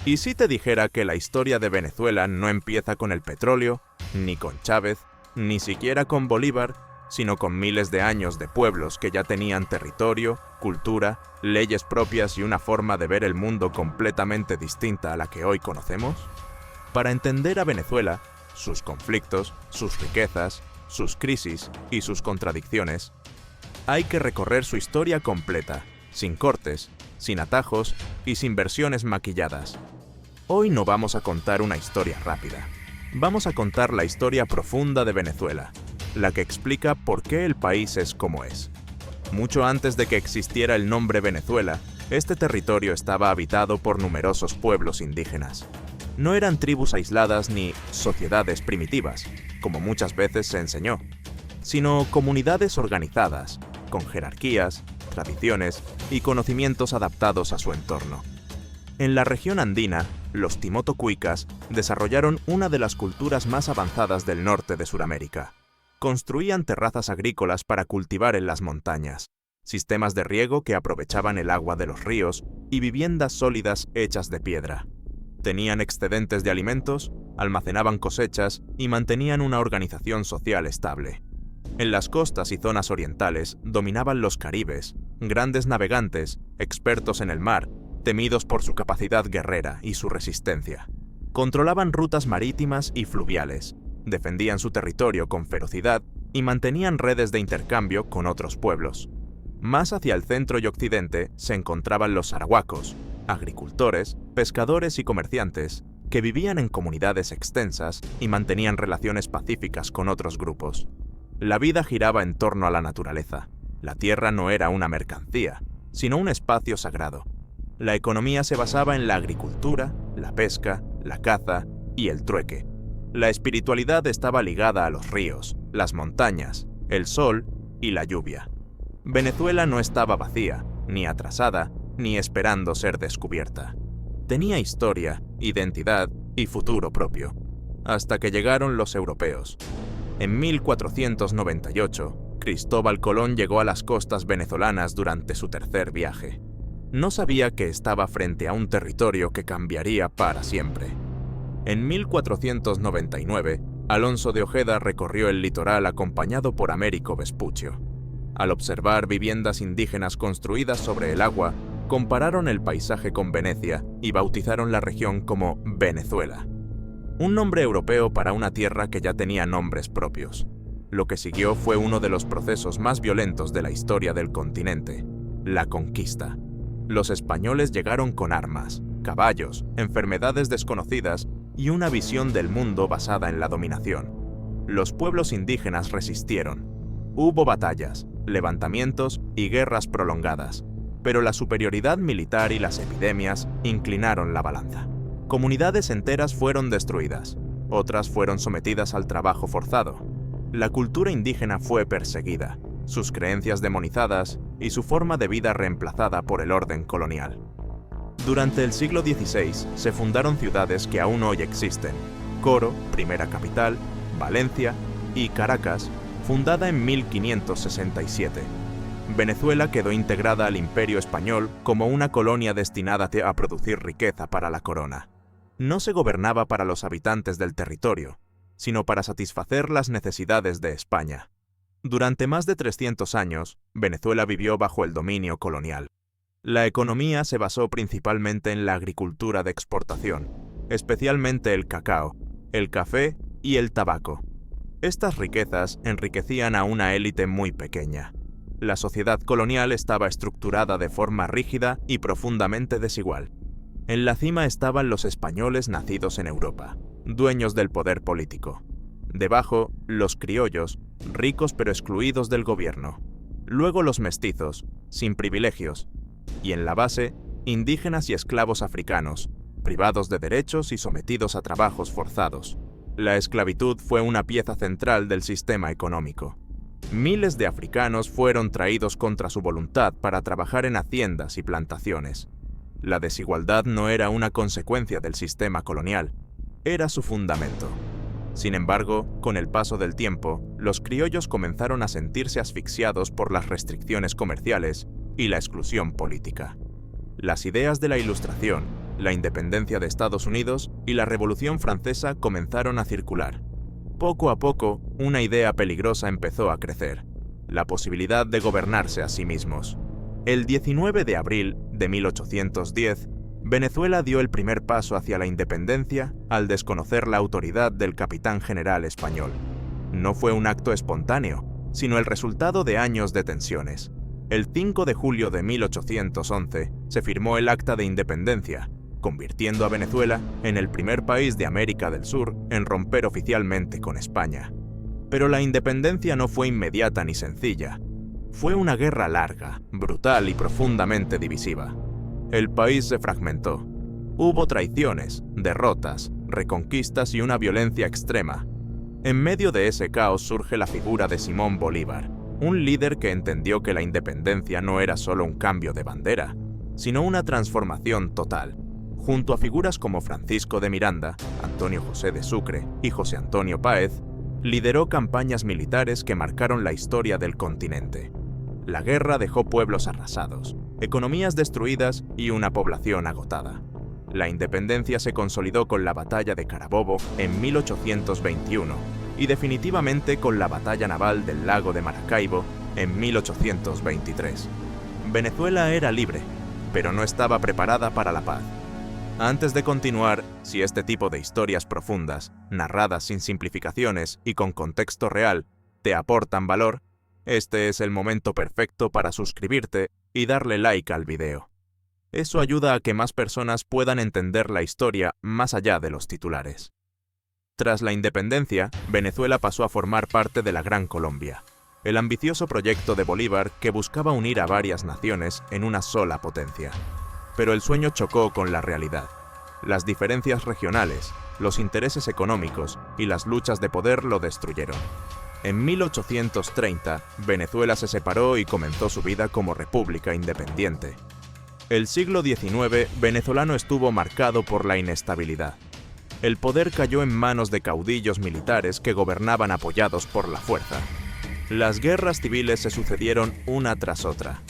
¿Y si te dijera que la historia de Venezuela no empieza con el petróleo, ni con Chávez, ni siquiera con Bolívar, sino con miles de años de pueblos que ya tenían territorio, cultura, leyes propias y una forma de ver el mundo completamente distinta a la que hoy conocemos? Para entender a Venezuela, sus conflictos, sus riquezas, sus crisis y sus contradicciones, hay que recorrer su historia completa, sin cortes, sin atajos y sin versiones maquilladas. Hoy no vamos a contar una historia rápida. Vamos a contar la historia profunda de Venezuela, la que explica por qué el país es como es. Mucho antes de que existiera el nombre Venezuela, este territorio estaba habitado por numerosos pueblos indígenas. No eran tribus aisladas ni sociedades primitivas, como muchas veces se enseñó, sino comunidades organizadas, con jerarquías, tradiciones y conocimientos adaptados a su entorno. En la región andina, los timoto-cuicas desarrollaron una de las culturas más avanzadas del norte de Sudamérica. Construían terrazas agrícolas para cultivar en las montañas, sistemas de riego que aprovechaban el agua de los ríos y viviendas sólidas hechas de piedra. Tenían excedentes de alimentos, almacenaban cosechas y mantenían una organización social estable. En las costas y zonas orientales dominaban los caribes, grandes navegantes, expertos en el mar, temidos por su capacidad guerrera y su resistencia. Controlaban rutas marítimas y fluviales, defendían su territorio con ferocidad y mantenían redes de intercambio con otros pueblos. Más hacia el centro y occidente se encontraban los arahuacos, agricultores, pescadores y comerciantes, que vivían en comunidades extensas y mantenían relaciones pacíficas con otros grupos. La vida giraba en torno a la naturaleza. La tierra no era una mercancía, sino un espacio sagrado. La economía se basaba en la agricultura, la pesca, la caza y el trueque. La espiritualidad estaba ligada a los ríos, las montañas, el sol y la lluvia. Venezuela no estaba vacía, ni atrasada, ni esperando ser descubierta. Tenía historia, identidad y futuro propio, hasta que llegaron los europeos. En 1498, Cristóbal Colón llegó a las costas venezolanas durante su tercer viaje. No sabía que estaba frente a un territorio que cambiaría para siempre. En 1499, Alonso de Ojeda recorrió el litoral acompañado por Américo Vespuccio. Al observar viviendas indígenas construidas sobre el agua, compararon el paisaje con Venecia y bautizaron la región como Venezuela. Un nombre europeo para una tierra que ya tenía nombres propios. Lo que siguió fue uno de los procesos más violentos de la historia del continente, la conquista. Los españoles llegaron con armas, caballos, enfermedades desconocidas y una visión del mundo basada en la dominación. Los pueblos indígenas resistieron. Hubo batallas, levantamientos y guerras prolongadas, pero la superioridad militar y las epidemias inclinaron la balanza. Comunidades enteras fueron destruidas, otras fueron sometidas al trabajo forzado. La cultura indígena fue perseguida, sus creencias demonizadas y su forma de vida reemplazada por el orden colonial. Durante el siglo XVI se fundaron ciudades que aún hoy existen: Coro, primera capital, Valencia y Caracas, fundada en 1567. Venezuela quedó integrada al Imperio Español como una colonia destinada a producir riqueza para la corona. No se gobernaba para los habitantes del territorio, sino para satisfacer las necesidades de España. Durante más de 300 años, Venezuela vivió bajo el dominio colonial. La economía se basó principalmente en la agricultura de exportación, especialmente el cacao, el café y el tabaco. Estas riquezas enriquecían a una élite muy pequeña. La sociedad colonial estaba estructurada de forma rígida y profundamente desigual. En la cima estaban los españoles nacidos en Europa, dueños del poder político. Debajo, los criollos, ricos pero excluidos del gobierno. Luego los mestizos, sin privilegios. Y en la base, indígenas y esclavos africanos, privados de derechos y sometidos a trabajos forzados. La esclavitud fue una pieza central del sistema económico. Miles de africanos fueron traídos contra su voluntad para trabajar en haciendas y plantaciones. La desigualdad no era una consecuencia del sistema colonial, era su fundamento. Sin embargo, con el paso del tiempo, los criollos comenzaron a sentirse asfixiados por las restricciones comerciales y la exclusión política. Las ideas de la Ilustración, La independencia de Estados Unidos y la Revolución Francesa comenzaron a circular. Poco a poco, una idea peligrosa empezó a crecer: la posibilidad de gobernarse a sí mismos. El 19 de abril de 1810, Venezuela dio el primer paso hacia la independencia al desconocer la autoridad del capitán general español. No fue un acto espontáneo, sino el resultado de años de tensiones. El 5 de julio de 1811 se firmó el Acta de Independencia, convirtiendo a Venezuela en el primer país de América del Sur en romper oficialmente con España. Pero la independencia no fue inmediata ni sencilla. Fue una guerra larga, brutal y profundamente divisiva. El país se fragmentó. Hubo traiciones, derrotas, reconquistas y una violencia extrema. En medio de ese caos surge la figura de Simón Bolívar, un líder que entendió que la independencia no era solo un cambio de bandera, sino una transformación total. Junto a figuras como Francisco de Miranda, Antonio José de Sucre y José Antonio Páez, lideró campañas militares que marcaron la historia del continente. La guerra dejó pueblos arrasados, economías destruidas y una población agotada. La independencia se consolidó con la Batalla de Carabobo en 1821 y definitivamente con la Batalla Naval del Lago de Maracaibo en 1823. Venezuela era libre, pero no estaba preparada para la paz. Antes de continuar, si este tipo de historias profundas, narradas sin simplificaciones y con contexto real, te aportan valor, este es el momento perfecto para suscribirte y darle like al video. Eso ayuda a que más personas puedan entender la historia más allá de los titulares. Tras la independencia, Venezuela pasó a formar parte de la Gran Colombia, el ambicioso proyecto de Bolívar que buscaba unir a varias naciones en una sola potencia. Pero el sueño chocó con la realidad. Las diferencias regionales, los intereses económicos y las luchas de poder lo destruyeron. En 1830, Venezuela se separó y comenzó su vida como república independiente. El siglo XIX venezolano estuvo marcado por la inestabilidad. El poder cayó en manos de caudillos militares que gobernaban apoyados por la fuerza. Las guerras civiles se sucedieron una tras otra.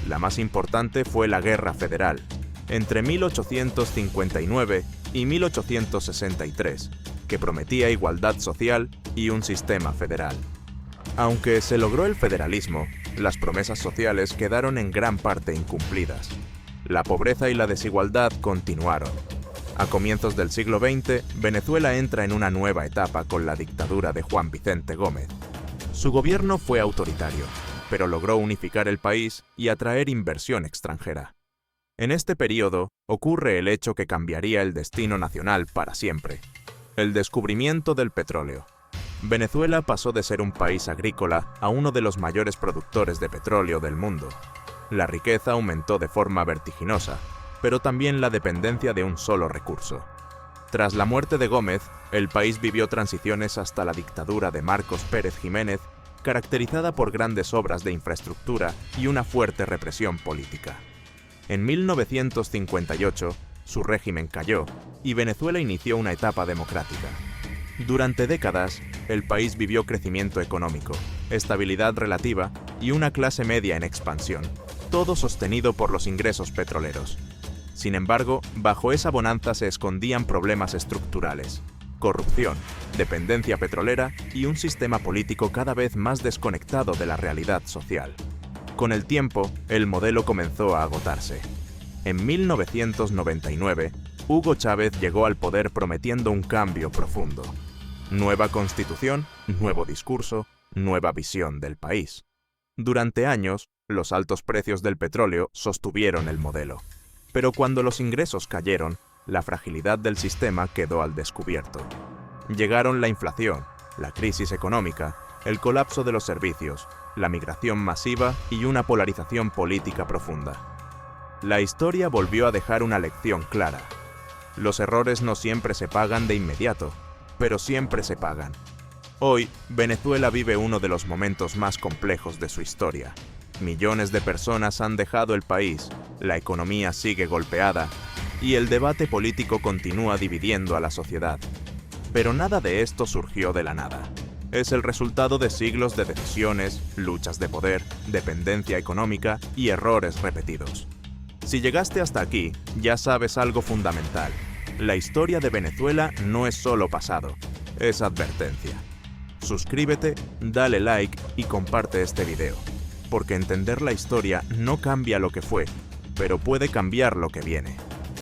La más importante fue la Guerra Federal, entre 1859 y 1863, que prometía igualdad social y un sistema federal. Aunque se logró el federalismo, las promesas sociales quedaron en gran parte incumplidas. La pobreza y la desigualdad continuaron. A comienzos del siglo XX, Venezuela entra en una nueva etapa con la dictadura de Juan Vicente Gómez. Su gobierno fue autoritario, pero logró unificar el país y atraer inversión extranjera. En este periodo ocurre el hecho que cambiaría el destino nacional para siempre: el descubrimiento del petróleo. Venezuela pasó de ser un país agrícola a uno de los mayores productores de petróleo del mundo. La riqueza aumentó de forma vertiginosa, pero también la dependencia de un solo recurso. Tras la muerte de Gómez, el país vivió transiciones hasta la dictadura de Marcos Pérez Jiménez, caracterizada por grandes obras de infraestructura y una fuerte represión política. En 1958, su régimen cayó y Venezuela inició una etapa democrática. Durante décadas, el país vivió crecimiento económico, estabilidad relativa y una clase media en expansión, todo sostenido por los ingresos petroleros. Sin embargo, bajo esa bonanza se escondían problemas estructurales: corrupción, dependencia petrolera y un sistema político cada vez más desconectado de la realidad social. Con el tiempo, el modelo comenzó a agotarse. En 1999, Hugo Chávez llegó al poder prometiendo un cambio profundo. Nueva constitución, nuevo discurso, nueva visión del país. Durante años, los altos precios del petróleo sostuvieron el modelo. Pero cuando los ingresos cayeron, la fragilidad del sistema quedó al descubierto. Llegaron la inflación, la crisis económica, el colapso de los servicios, la migración masiva y una polarización política profunda. La historia volvió a dejar una lección clara. Los errores no siempre se pagan de inmediato, pero siempre se pagan. Hoy, Venezuela vive uno de los momentos más complejos de su historia. Millones de personas han dejado el país, la economía sigue golpeada y el debate político continúa dividiendo a la sociedad. Pero nada de esto surgió de la nada. Es el resultado de siglos de decisiones, luchas de poder, dependencia económica y errores repetidos. Si llegaste hasta aquí, ya sabes algo fundamental. La historia de Venezuela no es solo pasado, es advertencia. Suscríbete, dale like y comparte este video, porque entender la historia no cambia lo que fue, pero puede cambiar lo que viene.